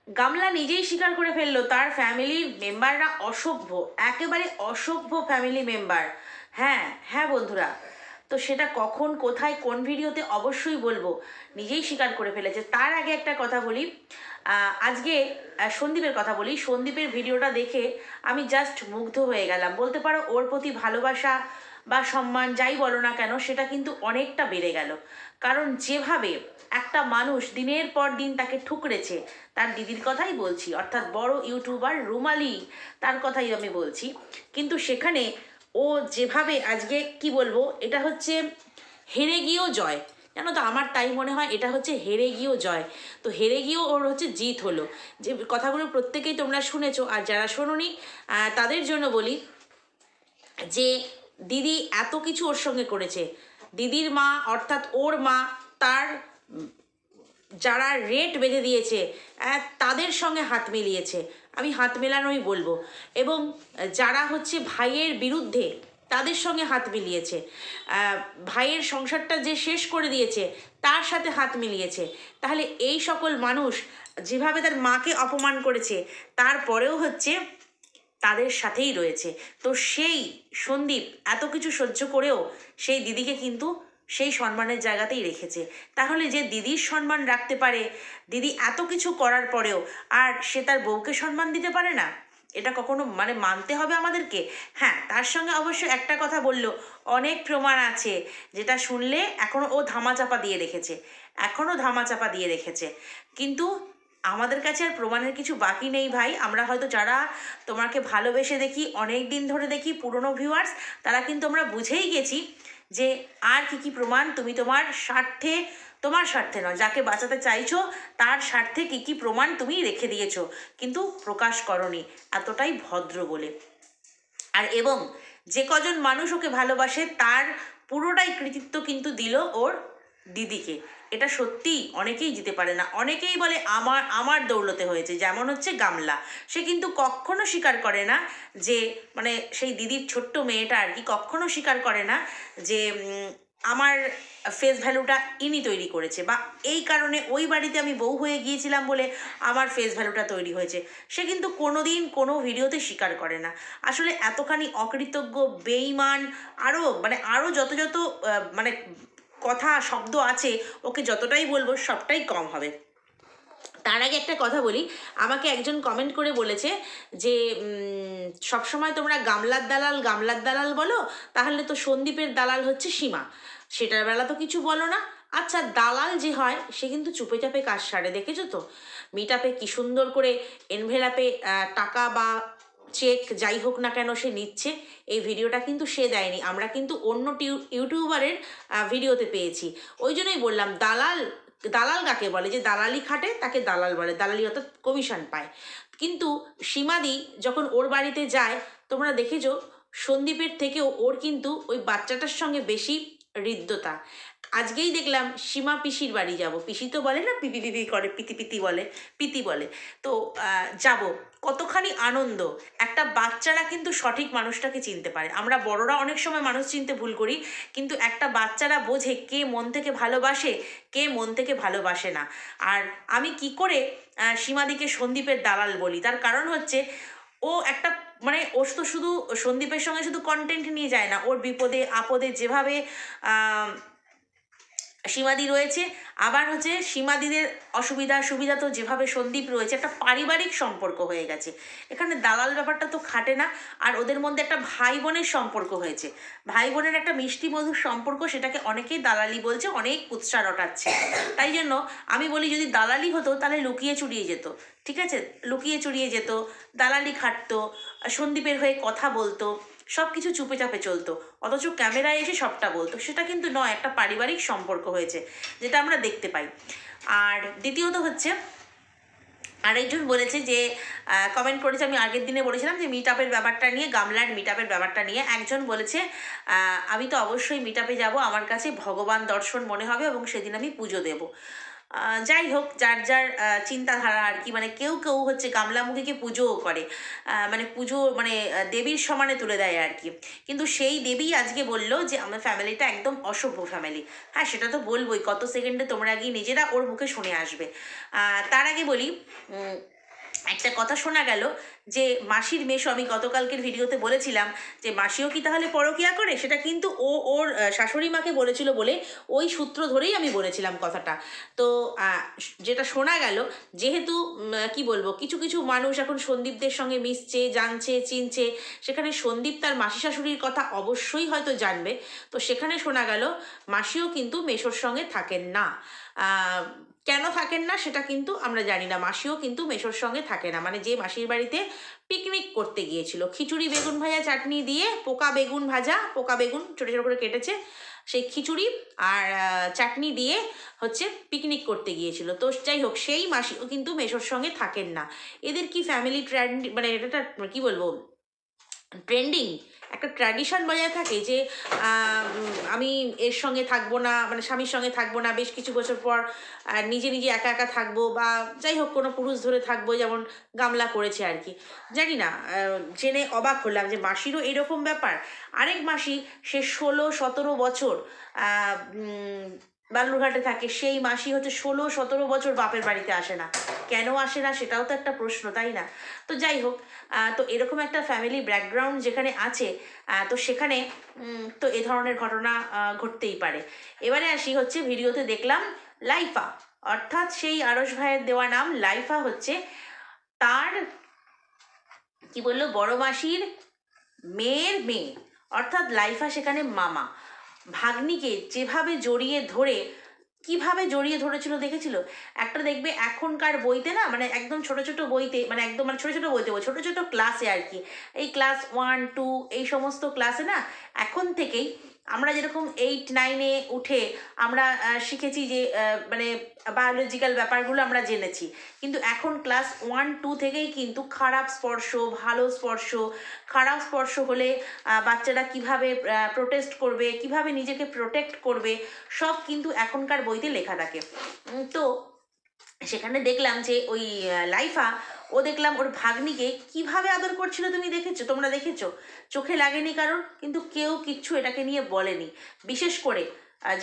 গামলা নিজেই স্বীকার করে ফেললো তার ফ্যামিলির মেম্বাররা অসভ্য, একেবারে অসভ্য ফ্যামিলি মেম্বার। হ্যাঁ হ্যাঁ বন্ধুরা, তো সেটা কখন কোথায় কোন ভিডিওতে অবশ্যই বলবো। নিজেই স্বীকার করে ফেলেছে। তার আগে একটা কথা বলি, আজকে সন্দীপের কথা বলি। সন্দীপের ভিডিওটা দেখে আমি জাস্ট মুগ্ধ হয়ে গেলাম বলতে পারো। ওর প্রতি ভালোবাসা বা সম্মান যাই বলো না কেন, সেটা কিন্তু অনেকটা বেড়ে গেল। কারণ যেভাবে একটা মানুষ দিনের পর দিন তাকে ঠুকরেছে, তার দিদির কথাই বলছি, অর্থাৎ বড় ইউটিউবার রুমালি, তার কথাই আমি বলছি। কিন্তু সেখানে ও যেভাবে আজকে কি বলবো, এটা হচ্ছে হেরে গিয়েও জয়। জানো তো, আমার তাই মনে হয় এটা হচ্ছে হেরে গিয়েও জয়। তো হেরে গিয়েও ওর হচ্ছে জিত হলো। যে কথাগুলো প্রত্যেকেই তোমরা শুনেছো, আর যারা শোনোনি তাদের জন্য বলি যে দিদি এত কিছু ওর সঙ্গে করেছে। দিদির মা অর্থাৎ ওর মা, তার যারা রেট বেঁধে দিয়েছে তাদের সঙ্গে হাত মিলিয়েছে। আমি হাত মেলানোই বলবো। এবং যারা হচ্ছে ভাইয়ের বিরুদ্ধে, তাদের সঙ্গে হাত মিলিয়েছে। ভাইয়ের সংসারটা যে শেষ করে দিয়েছে, তার সাথে হাত মিলিয়েছে। তাহলে এই সকল মানুষ যেভাবে তার মাকে অপমান করেছে, তারপরেও হচ্ছে তাদের সাথেই রয়েছে। তো সেই সন্দীপ এত কিছু সহ্য করেও সেই দিদিকে কিন্তু সেই সম্মানের জায়গাতেই রেখেছে। তাহলে যে দিদির সম্মান রাখতে পারে, দিদি এত কিছু করার পরেও, আর সে তার বউকে সম্মান দিতে পারে না, এটা কখনো মানে মানতে হবে আমাদেরকে। হ্যাঁ, তার সঙ্গে অবশ্য একটা কথা বললো, অনেক প্রমাণ আছে যেটা শুনলে এখনও ও ধামাচাপা দিয়ে রেখেছে, এখনও ধামাচাপা দিয়ে রেখেছে। কিন্তু আমাদের কাছে আর প্রমাণের কিছু বাকি নেই ভাই। আমরা হয়তো যারা তোমাকে ভালোবেসে দেখি, অনেক দিন ধরে দেখি, পুরনো ভিউয়ার্স, তারা কিন্তু আমরা বুঝেই গেছি যে আর কি কি প্রমাণ তুমি তোমার স্বার্থে, তোমার স্বার্থে নয়, যাকে বাঁচাতে চাইছো তার স্বার্থে কি কি প্রমাণ তুমি রেখে দিয়েছো, কিন্তু প্রকাশ করনি, এতটাই ভদ্র বলে। আর এবং যে কজন মানুষ ওকে ভালোবাসে, তার পুরোটাই কৃতিত্ব কিন্তু দিল ওর দিদিকে। এটা সত্যি অনেকেই যেতে পারে না। অনেকেই বলে আমার আমার দৌলতে হয়েছে, যেমন হচ্ছে গামলা। সে কিন্তু কখনো স্বীকার করে না যে, মানে সেই দিদির ছোট্ট মেয়েটা আর কি, কখনো স্বীকার করে না যে আমার ফেস ভ্যালুটা ইনি তৈরি করেছে, বা এই কারণে ওই বাড়িতে আমি বউ হয়ে গিয়েছিলাম বলে আমার ফেস ভ্যালুটা তৈরি হয়েছে। সে কিন্তু কোনো দিন কোনো ভিডিওতে স্বীকার করে না। আসলে এতখানি অকৃতজ্ঞ, বেইমান, আরও মানে আরও যত যত মানে কথা শব্দ আছে, ওকে যতটাই বলবো সবটাই কম হবে। তার আগে একটা কথা বলি, আমাকে একজন কমেন্ট করে বলেছে যে সবসময় তোমরা গামলার দালাল গামলার দালাল বলো, তাহলে তো সন্দীপের দালাল হচ্ছে সীমা, সেটার বেলা তো কিছু বলো না। আচ্ছা, দালাল যে হয় সে কিন্তু চুপে চাপে কাজ সারে, দেখেছো তো মিট আপে কী সুন্দর করে এনভেলাপে টাকা বা চেক যাই হোক না কেন সে নিচ্ছে। এই ভিডিওটা কিন্তু সে দেয়নি, আমরা কিন্তু অন্য ইউটিউবারের ভিডিওতে পেয়েছি। ওই জন্যই বললাম দালাল, দালাল কাকে বলে, যে দালালি খাটে তাকে দালাল বলে, দালালি অর্থাৎ কমিশন পায়। কিন্তু সীমাদি যখন ওর বাড়িতে যায়, তোমরা দেখেছো সন্দীপের থেকেও ওর কিন্তু ওই বাচ্চাটার সঙ্গে বেশি হৃদ্যতা। আজকেই দেখলাম সীমা পিসির বাড়ি যাব, পিসি তো বলে না, পিপি পিপি করে, পিতি পিতি বলে, পিতি বলে। তো যাব, কতখানি আনন্দ। একটা বাচ্চারা কিন্তু সঠিক মানুষটাকে চিনতে পারে। আমরা বড়রা অনেক সময় মানুষ চিনতে ভুল করি, কিন্তু একটা বাচ্চারা বোঝে কে মন থেকে ভালোবাসে, কে মন থেকে ভালোবাসে না। আর আমি কি করে সীমাদিকে সন্দীপের দালাল বলি, তার কারণ হচ্ছে ও একটা মানে ও তো শুধু সন্দীপের সঙ্গে শুধু কন্টেন্ট নিয়ে যায় না, ওর বিপদে আপদে যেভাবে সীমাদি রয়েছে, আবার হচ্ছে সীমাদিদের অসুবিধা সুবিধা তো যেভাবে সন্দীপ রয়েছে, একটা পারিবারিক সম্পর্ক হয়ে গেছে। এখানে দালাল ব্যাপারটা তো খাটে না। আর ওদের মধ্যে একটা ভাই বোনের সম্পর্ক হয়েছে, ভাই বোনের একটা মিষ্টি মধুর সম্পর্ক, সেটাকে অনেকেই দালালি বলছে, অনেক কুৎসা রটাচ্ছে। তাই জন্য আমি বলি, যদি দালালি হতো তাহলে লুকিয়ে চুরিয়ে যেত, ঠিক আছে, লুকিয়ে চুরিয়ে যেত, দালালি খাটতো, সন্দীপের হয়ে কথা বলতো, সব কিছু চুপে চাপে চলতো, অথচ ক্যামেরায় এসে সবটা বলতো। সেটা কিন্তু নয়, একটা পারিবারিক সম্পর্ক হয়েছে, যেটা আমরা দেখতে পাই। আর দ্বিতীয়ত হচ্ছে, আরেকজন বলেছে যে কমেন্ট করেছে, আমি আগের দিনে বলেছিলাম যে মিট আপের ব্যাপারটা নিয়ে, গামলার মিট আপের ব্যাপারটা নিয়ে একজন বলেছে আমি তো অবশ্যই মিট আপে যাবো, আমার কাছে ভগবান দর্শন মনে হবে এবং সেদিন আমি পুজো দেব। যাই হোক, যার যার চিন্তাধারা আর কি, মানে কেউ কেউ হচ্ছে গামলামুখীকে পুজোও করে, মানে পুজো মানে দেবীর সমানে তুলে দেয় আর কি। কিন্তু সেই দেবী আজকে বলল যে আমার ফ্যামিলিটা একদম অসভ্য ফ্যামিলি। হ্যাঁ, সেটা তো বলবোই, কত সেকেন্ডে তোমরা গিয়ে নিজেরা ওর মুখে শুনে আসবে। তার আগে বলি, একটা কথা শোনা গেল যে মাসির মেশো, আমি গতকালকের ভিডিওতে বলেছিলাম যে মাসিও কি তাহলে পরকিয়া করে, সেটা কিন্তু ও ওর শাশুড়ি মাকে বলেছিল বলে ওই সূত্র ধরেই আমি বলেছিলাম কথাটা। তো যেটা শোনা গেল, যেহেতু কি বলবো, কিছু কিছু মানুষ এখন সন্দীপদের সঙ্গে মিশছে, জানছে, চিনছে, সেখানে সন্দীপ তার মাসি শাশুড়ির কথা অবশ্যই হয়তো জানবে। তো সেখানে শোনা গেল মাসিও কিন্তু মেশোর সঙ্গে থাকেন না। কেন থাকেন না সেটা কিন্তু আমরা জানি না। মাসিও কিন্তু মেশোর সঙ্গে থাকে না, মানে যে মাসির বাড়িতে পিকনিক করতে গিয়েছিল, খিচুড়ি বেগুন ভাজা চাটনি দিয়ে, পোকা বেগুন ভাজা, পোকা বেগুন ছোটো ছোটো করে কেটেছে, সেই খিচুড়ি আর চাটনি দিয়ে হচ্ছে পিকনিক করতে গিয়েছিল। তো যাই হোক, সেই মাসিও কিন্তু মেশোর সঙ্গে থাকেন না। এদের কি ফ্যামিলি ট্রেন্ড, মানে এটা কি বলবো, ট্রেন্ডিং একটা ট্র্যাডিশন বজায় থাকে যে আমি এর সঙ্গে থাকবো না, মানে স্বামীর সঙ্গে থাকবো না, বেশ কিছু বছর পর নিজে নিজে একা একা থাকবো, বা যাই হোক কোনো পুরুষ ধরে থাকবো, যেমন গামলা করেছে আর কি। জানি না, জেনে অবাক হলাম যে মাসিরও এরকম ব্যাপার। আরেক মাসি, সে 16-17 বছর বালুরঘাটে থাকে, সেই মাসি হচ্ছে 16-17 বছর বাপের বাড়িতে আসে না। কেন আসে না সেটাও তো একটা প্রশ্ন, তাই না? তো যাই হোক, তো এরকম একটা ফ্যামিলি ব্যাকগ্রাউন্ড যেখানে আছে, তো সেখানে তো এ ধরনের ঘটনা ঘটতেই পারে। এবারে আসি হচ্ছে, ভিডিওতে দেখলাম লাইফা, অর্থাৎ সেই আরশ ভাইয়ের দেওয়া নাম লাইফা, হচ্ছে তার কি বললো, বড় মাসির মেয়ের মেয়ে, অর্থাৎ লাইফা সেখানে মামা। ভাগ্নিকে যেভাবে জড়িয়ে ধরে, কিভাবে জড়িয়ে ধরেছিল দেখেছিল? একটা দেখবে এখনকার বইতে না, মানে একদম ছোট ছোট বইতে, মানে একদম মানে ছোট ছোট বইতে, ছোট ছোট ক্লাসে আর কি, এই ক্লাস 1-2 এই সমস্ত ক্লাসে না, এখন থেকেই আমরা যেরকম 8-9-এ উঠে আমরা শিখেছি যে মানে বায়োলজিক্যাল ব্যাপারগুলো আমরা জেনেছি, কিন্তু এখন ক্লাস 1-2 থেকেই কিন্তু খারাপ স্পর্শ, ভালো স্পর্শ, খারাপ স্পর্শ হলে বাচ্চারা কিভাবে প্রোটেস্ট করবে, কিভাবে নিজেকে প্রোটেক্ট করবে, সব কিন্তু এখনকার বইতে লেখা থাকে। তো সেখানে দেখলাম যে ওই লাইফা, ও দেখলাম ওর ভাগ্নিকে কিভাবে আদর করছিল, তুমি দেখেছো? তোমরা দেখেছো? চোখে লাগেনি কারণ, কিন্তু কেউ কিচ্ছু এটাকে নিয়ে বলেনি। বিশেষ করে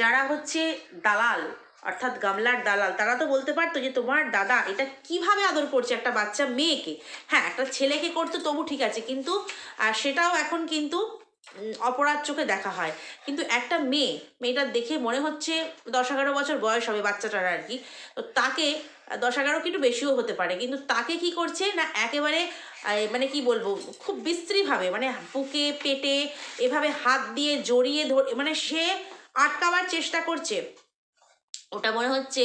যারা হচ্ছে দালাল, অর্থাৎ গামলার দালাল, তারা তো বলতে পারতো যে তোমার দাদা এটা কিভাবে আদর করছে একটা বাচ্চা মেয়েকে। হ্যাঁ, একটা ছেলেকে করতো তবু ঠিক আছে, কিন্তু সেটাও এখন কিন্তু অপরাধ চোখে দেখা হয়। কিন্তু একটা মেয়েটার দেখে মনে হচ্ছে 10-11 বছর বয়স হবে বাচ্চাটার আর কি, তো তাকে 10-11 কি একটু বেশিও হতে পারে, কিন্তু তাকে কি করছে না, একেবারে মানে কি বলবো, খুব বিশ্রীভাবে, মানে বুকে পেটে এভাবে হাত দিয়ে জড়িয়ে ধরে, মানে সে আটকাবার চেষ্টা করছে। ওটা মনে হচ্ছে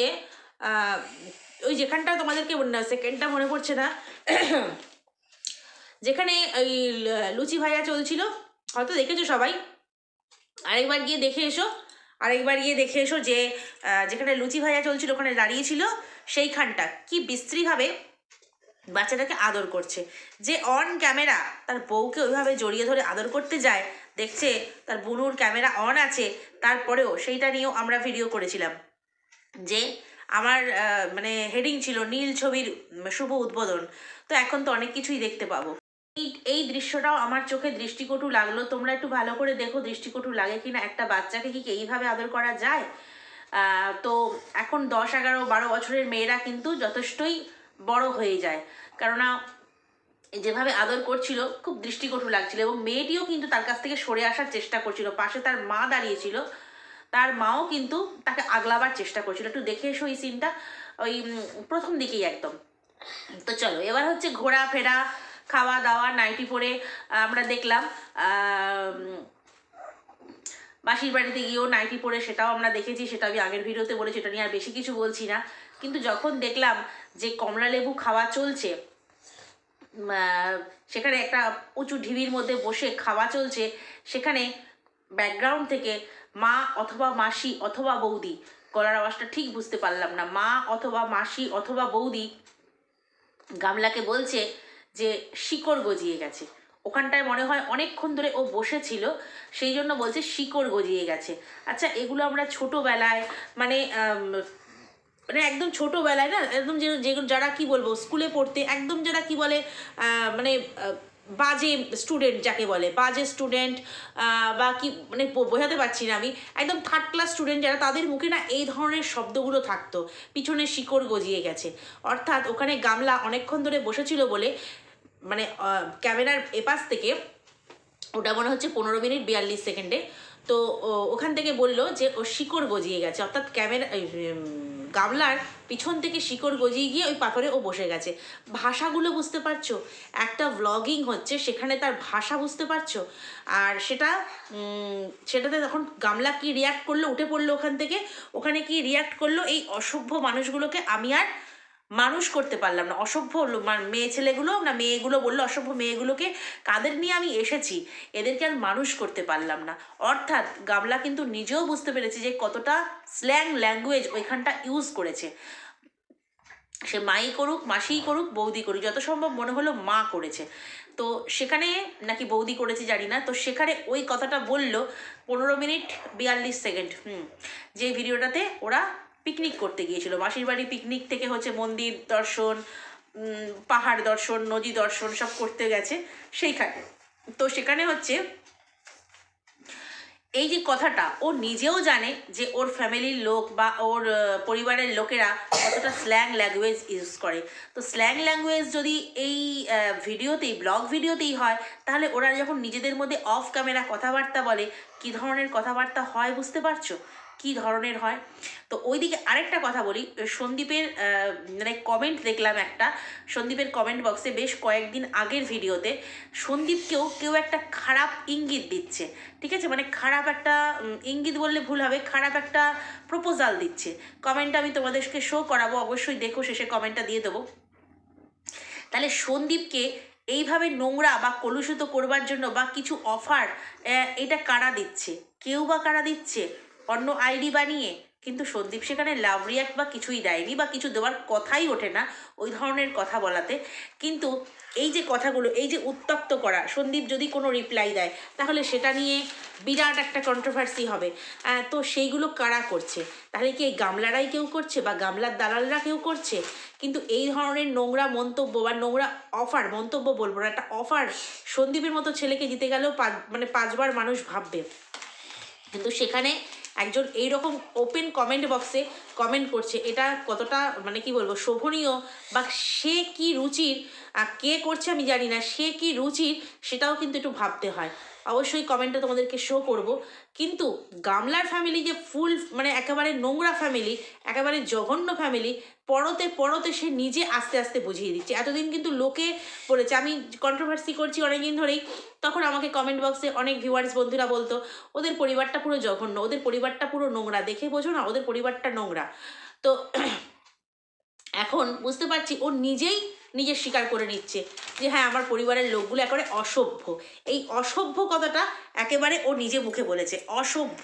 ওই যেখানটা তোমাদেরকে সেকেন্ডটা মনে পড়ছে না, যেখানে ওই লুচি ভাজা চলছিল, হয়তো দেখেছো সবাই, আরেকবার গিয়ে দেখে এসো, আরেকবার গিয়ে দেখে এসো যে যেখানে লুচি ভাজা চলছিল ওখানে দাঁড়িয়েছিল, সেইখানটা কি বিশ্রীভাবে বাচ্চাটাকে আদর করছে। যে অন ক্যামেরা তার বউকে ওইভাবে জড়িয়ে ধরে আদর করতে যায়, দেখছে তার বুনুর ক্যামেরা অন আছে, তারপরেও সেইটা নিয়েও আমরা ভিডিও করেছিলাম যে আমার মানে হেডিং ছিল নীল ছবির শুভ উদ্বোধন। তো এখন তো অনেক কিছুই দেখতে পাবো। এই দৃশ্যটাও আমার চোখে দৃষ্টিকটু লাগলো। তোমরা একটু ভালো করে দেখো দৃষ্টিকটু লাগে কিনা। একটা বাচ্চাকে কি এইভাবে আদর করা যায়? তো এখন 10-11-12 বছরের মেয়েরা কিন্তু যথেষ্টই বড় হয়ে যায়, কেননা যেভাবে আদর করছিল খুব দৃষ্টিকটু লাগছিল, এবং মেয়েটিও কিন্তু তার কাছ থেকে সরে আসার চেষ্টা করছিল। পাশে তার মা দাঁড়িয়েছিল, তার মাও কিন্তু তাকে আগলাবার চেষ্টা করছিল। একটু দেখে এসো এই সিনটা, ওই প্রথম দিকেই একদম। তো চলো, এবার হচ্ছে ঘোরাফেরা, খাওয়া দাওয়া, নাইটি পরে আমরা দেখলাম মাসির বাড়িতে গিয়েও নাইটি পরে, সেটাও আমরা দেখেছি, সেটা আমি আগের ভিডিওতে বলেছি, এটা নিয়ে আর বেশি কিছু বলছি না। কিন্তু যখন দেখলাম যে কমলা লেবু খাওয়া চলছে, সেখানে একটা উঁচু ঢিবির মধ্যে বসে খাওয়া চলছে, সেখানে ব্যাকগ্রাউন্ড থেকে মা অথবা মাসি অথবা বৌদি, গলার আওয়াজটা ঠিক বুঝতে পারলাম না, মা অথবা মাসি অথবা বৌদি গামলাকে বলছে যে শিকড় গজিয়ে গেছে। ওখানটায় মনে হয় অনেকক্ষণ ধরে ও বসেছিল, সেই জন্য বলছে শিকড় গজিয়ে গেছে। আচ্ছা, এগুলো আমরা ছোটোবেলায় মানে মানে একদম ছোটোবেলায় না, একদম যে যারা কি বলবো স্কুলে পড়তে, একদম যারা কি বলে মানে বাজে স্টুডেন্ট যাকে বলে, বাজে স্টুডেন্ট বা কি মানে বোঝাতে পারছি না আমি, একদম থার্ড ক্লাস স্টুডেন্ট যারা, তাদের মুখে না এই ধরনের শব্দগুলো থাকতো, পিছনে শিকড় গজিয়ে গেছে। অর্থাৎ ওখানে গামলা অনেকক্ষণ ধরে বসেছিল বলে, মানে ক্যামেরার এপাশ থেকে ওটা মনে হচ্ছে 15 মিনিট 42 সেকেন্ডে, তো ওখান থেকে বললো যে ও শিকড় গজিয়ে গেছে, অর্থাৎ গামলার পিছন থেকে শিকড় গজিয়ে গিয়ে ওই পাথরে ও বসে গেছে। ভাষাগুলো বুঝতে পারছো, একটা ভ্লগিং হচ্ছে সেখানে তার ভাষা বুঝতে পারছো। আর সেটাতে তখন গামলা কি রিয়াক্ট করলো, উঠে পড়লো ওখান থেকে, ওখানে কি রিয়াক্ট করলো, এই অসভ্য মানুষগুলোকে আমি আর মানুষ করতে পারলাম না। অসভ্য মেয়ে ছেলেগুলো না, মেয়েগুলো বললো অসভ্য মেয়েগুলোকে, কাদের নিয়ে আমি এসেছি, এদেরকে আর মানুষ করতে পারলাম না। অর্থাৎ গামলা কিন্তু নিজেও বুঝতে পেরেছে যে কতটা স্ল্যাং ল্যাঙ্গুয়েজ ওইখানটা ইউজ করেছে। সে মাই করুক, মাসিই করুক, বৌদি করুক, যত সম্ভব মনে হলো মা করেছে। তো সেখানে নাকি বৌদি করেছে জানি না, তো সেখানে ওই কথাটা বলল 15 মিনিট 42 সেকেন্ড, যে ভিডিওটাতে ওরা পিকনিক করতে গিয়েছিল, মাসির বাড়ি পিকনিক থেকে হচ্ছে মন্দির দর্শন, পাহাড় দর্শন, নদী দর্শন সব করতে গেছে সেইখানে। তো সেখানে হচ্ছে এই যে কথাটা ও নিজেও জানে যে ওর ফ্যামিলির লোক বা ওর পরিবারের লোকেরা কতটা স্ল্যাং ল্যাঙ্গুয়েজ ইউজ করে। তো স্ল্যাং ল্যাঙ্গুয়েজ যদি এই ভিডিওতেই, ব্লগ ভিডিওতেই হয়, তাহলে ওরা যখন নিজেদের মধ্যে অফ ক্যামেরা কথাবার্তা বলে, কী ধরনের কথাবার্তা হয় বুঝতে পারছো, কী ধরনের হয়। তো ওইদিকে আরেকটা কথা বলি, সন্দীপের মানে কমেন্ট দেখলাম একটা, সন্দীপের কমেন্ট বক্সে বেশ কয়েকদিন আগের ভিডিওতে সন্দীপকেও কেউ একটা খারাপ ইঙ্গিত দিচ্ছে, ঠিক আছে, মানে খারাপ একটা ইঙ্গিত বললে ভুল হবে, খারাপ একটা প্রপোজাল দিচ্ছে। কমেন্টটা আমি তোমাদেরকে শো করাবো, অবশ্যই দেখো, শেষে কমেন্টটা দিয়ে দেবো। তাহলে সন্দীপকে এইভাবে নোংরা বা কলুষিত করবার জন্য বা কিছু অফার, এটা কারা দিচ্ছে, কেউ বা কারা দিচ্ছে অন্য আইডি বানিয়ে, কিন্তু সন্দীপ সেখানে লাভ রিয়াক্ট বা কিছুই দেয়নি, বা কিছু দেওয়ার কথাই ওঠে না ওই ধরনের কথা বলাতে। কিন্তু এই যে কথাগুলো, এই যে উত্তপ্ত করা, সন্দীপ যদি কোনো রিপ্লাই দেয় তাহলে সেটা নিয়ে বিরাট একটা কন্ট্রোভার্সি হবে। তো সেইগুলো কারা করছে, তাহলে কি এই গামলারাই কেউ করছে বা গামলার দালালরা কেউ করছে? কিন্তু এই ধরনের নোংরা মন্তব্য বা নোংরা অফার, মন্তব্য বলবো না, একটা অফার সন্দীপের মতো ছেলেকে জিতে গেলেও 5বার মানুষ ভাববে। কিন্তু সেখানে একজন এইরকম ওপেন কমেন্ট বক্সে কমেন্ট করছে, এটা কতটা মানে কি বলবো শোভনীয়, বা সে কি রুচির, কে করছে আমি জানি না, সে কি রুচির সেটাও কিন্তু একটু ভাবতে হয়। অবশ্যই কমেন্টটা তোমাদেরকে শো করব। কিন্তু গামলার ফ্যামিলি যে ফুল মানে একেবারে নোংরা ফ্যামিলি, একেবারে জঘন্য ফ্যামিলি, পরতে পরতে সে নিজে আস্তে আস্তে বুঝিয়ে দিচ্ছে। এতদিন কিন্তু লোকে বলেছে, আমি কন্ট্রোভার্সি করছি অনেকদিন ধরেই, তখন আমাকে কমেন্ট বক্সে অনেক ভিউয়ার্স বন্ধুরা বলতো ওদের পরিবারটা পুরো জঘন্য, ওদের পরিবারটা পুরো নোংরা, দেখে বোঝো না ওদের পরিবারটা নোংরা। তো এখন বুঝতে পারছি ও নিজে স্বীকার করে নিচ্ছে যে হ্যাঁ, আমার পরিবারের লোকগুলো একেবারে অসভ্য। এই অসভ্য কথাটা একেবারে ও নিজে মুখে বলেছে, অসভ্য।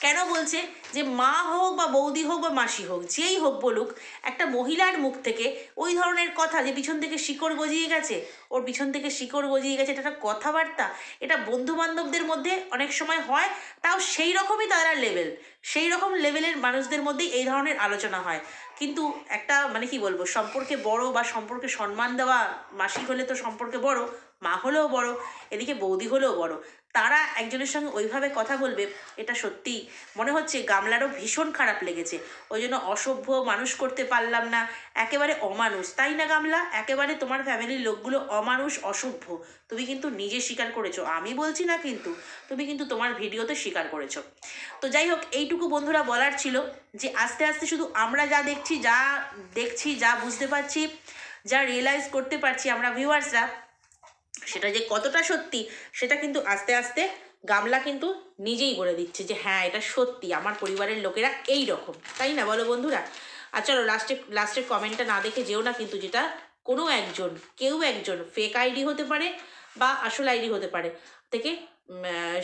কেন বলছে? যে মা হোক বা বৌদি হোক বা মাসি হোক, যেই হোক বলুক, একটা মহিলার মুখ থেকে ওই ধরনের কথা, যে পিছন থেকে শিকড় গজিয়ে গেছে, ওর পিছন থেকে শিকড় গজিয়ে গেছে, এটা একটা কথাবার্তা? এটা বন্ধু বান্ধবদের মধ্যে অনেক সময় হয়, তাও সেই রকমই তারা লেভেল, সেই রকম লেভেলের মানুষদের মধ্যেই এই ধরনের আলোচনা হয়। কিন্তু একটা মানে কি বলবো, সম্পর্কে বড় বা সম্পর্কে সম্মান দেওয়া, মাসি হলে তো সম্পর্কে বড়, মা হলেও বড়, এদিকে বৌদি হলেও বড়, তারা একজনের সঙ্গে ওইভাবে কথা বলবে, এটা সত্যি মনে হচ্ছে গামলারও ভীষণ খারাপ লেগেছে। ওই জন্য অসভ্য, মানুষ করতে পারলাম না, একেবারে অমানুষ, তাই না গামলা? একেবারে তোমার ফ্যামিলির লোকগুলো অমানুষ, অসভ্য, তুমি কিন্তু নিজে স্বীকার করেছো, আমি বলছি না, কিন্তু তুমি কিন্তু তোমার ভিডিওতে স্বীকার করেছো। তো যাই হোক, এইটুকু বন্ধুরা বলার ছিল, যে আস্তে আস্তে শুধু আমরা যা দেখছি, যা বুঝতে পারছি, যা রিয়েলাইজ করতে পারছি আমরা ভিউয়ার্সরা, সেটা যে কতটা সত্যি সেটা কিন্তু আস্তে আস্তে গামলা কিন্তু নিজেই বলে দিচ্ছে যে হ্যাঁ, এটা সত্যি, আমার পরিবারের লোকেরা এই রকম, তাই না বলো বন্ধুরা? আর চলো লাস্টের কমেন্টটা না দেখে যেও না কিন্তু, যেটা কোনো একজন, কেউ একজন ফেক আইডি হতে পারে বা আসল আইডি হতে পারে, থেকে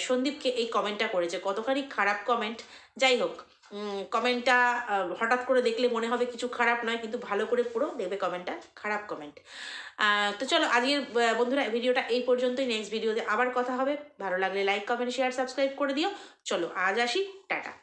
সন্দীপকে এই কমেন্টটা করেছে, কতখানি খারাপ কমেন্ট। যাই হোক, কমেন্টটা হঠাৎ করে দেখলে মনে হবে কিছু খারাপ নয়, কিন্তু ভালো করে পুরো দেখবে কমেন্টটা খারাপ কমেন্ট। তো চলো আজকের বন্ধুরা ভিডিওটা এই পর্যন্তই, নেক্সট ভিডিওতে আবার কথা হবে। ভালো লাগলে লাইক, কমেন্ট, শেয়ার, সাবস্ক্রাইব করে দিও। চলো আজ আসি, টাটা।